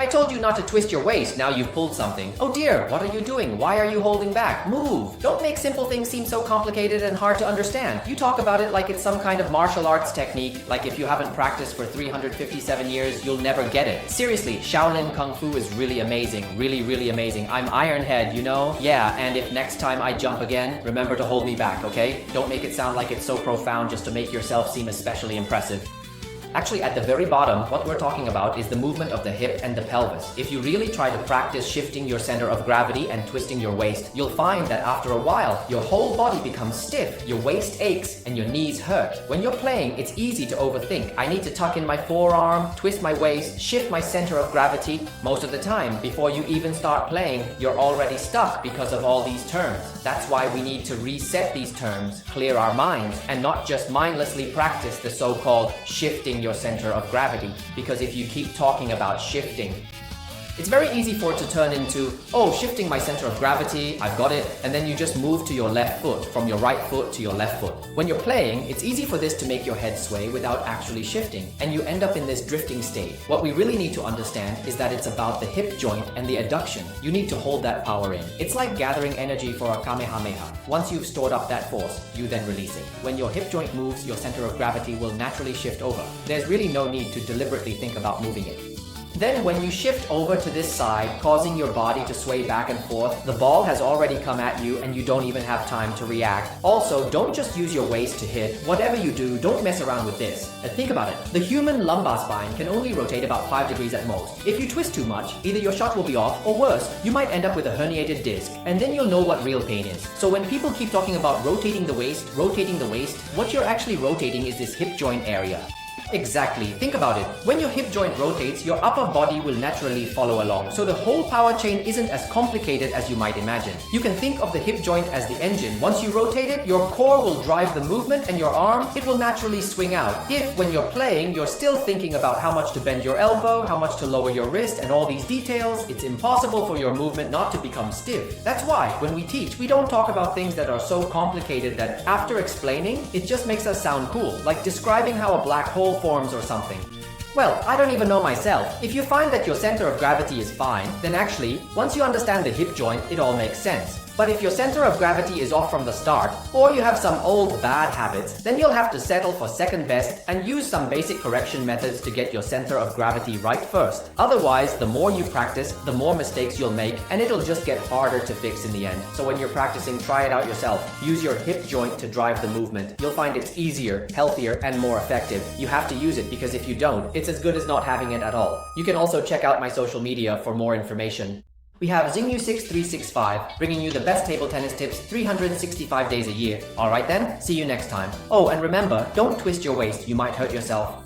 I told you not to twist your waist, now you've pulled something. Oh dear, what are you doing? Why are you holding back? Move! Don't make simple things seem so complicated and hard to understand. You talk about it like it's some kind of martial arts technique, like if you haven't practiced for 357 years, you'll never get it. Seriously, Shaolin Kung Fu is really amazing. Really amazing. I'm Ironhead, you know? Yeah, and if next time I jump again, remember to hold me back, okay? Don't make it sound like it's so profound just to make yourself seem especially impressive. Actually, at the very bottom, what we're talking about is the movement of the hip and the pelvis. If you really try to practice shifting your center of gravity and twisting your waist, you'll find that after a while, your whole body becomes stiff, your waist aches, and your knees hurt. When you're playing, it's easy to overthink. I need to tuck in my forearm, twist my waist, shift my center of gravity. Most of the time, before you even start playing, you're already stuck because of all these terms. That's why we need to reset these terms, clear our minds, and not just mindlessly practice the so-called shifting your center of gravity, because if you keep talking about shifting, it's very easy for it to turn into, oh, shifting my center of gravity, I've got it, and then you just move to your left foot, from your right foot to your left foot. When you're playing, it's easy for this to make your head sway without actually shifting, and you end up in this drifting state. What we really need to understand is that it's about the hip joint and the adduction. You need to hold that power in. It's like gathering energy for a Kamehameha. Once you've stored up that force, you then release it. When your hip joint moves, your center of gravity will naturally shift over. There's really no need to deliberately think about moving it. Then when you shift over to this side, causing your body to sway back and forth, the ball has already come at you and you don't even have time to react. Also, don't just use your waist to hit. Whatever you do, don't mess around with this. Think about it. The human lumbar spine can only rotate about 5 degrees at most. If you twist too much, either your shot will be off, or worse, you might end up with a herniated disc, and then you'll know what real pain is. So when people keep talking about rotating the waist, what you're actually rotating is this hip joint area. Exactly. Think about it. When your hip joint rotates, your upper body will naturally follow along. So the whole power chain isn't as complicated as you might imagine. You can think of the hip joint as the engine. Once you rotate it, your core will drive the movement and your arm, it will naturally swing out. If, when you're playing, you're still thinking about how much to bend your elbow, how much to lower your wrist, and all these details, it's impossible for your movement not to become stiff. That's why, when we teach, we don't talk about things that are so complicated that after explaining, it just makes us sound cool, like describing how a black hole forms or something. Well, I don't even know myself. If you find that your center of gravity is fine, then actually, once you understand the hip joint, it all makes sense. But if your center of gravity is off from the start, or you have some old bad habits, then you'll have to settle for second best and use some basic correction methods to get your center of gravity right first. Otherwise, the more you practice, the more mistakes you'll make, and it'll just get harder to fix in the end. So when you're practicing, try it out yourself. Use your hip joint to drive the movement. You'll find it's easier, healthier, and more effective. You have to use it because if you don't, it's as good as not having it at all. You can also check out my social media for more information. We have Xingyu6365, bringing you the best table tennis tips 365 days a year. Alright then, see you next time. Oh, and remember, don't twist your waist, you might hurt yourself.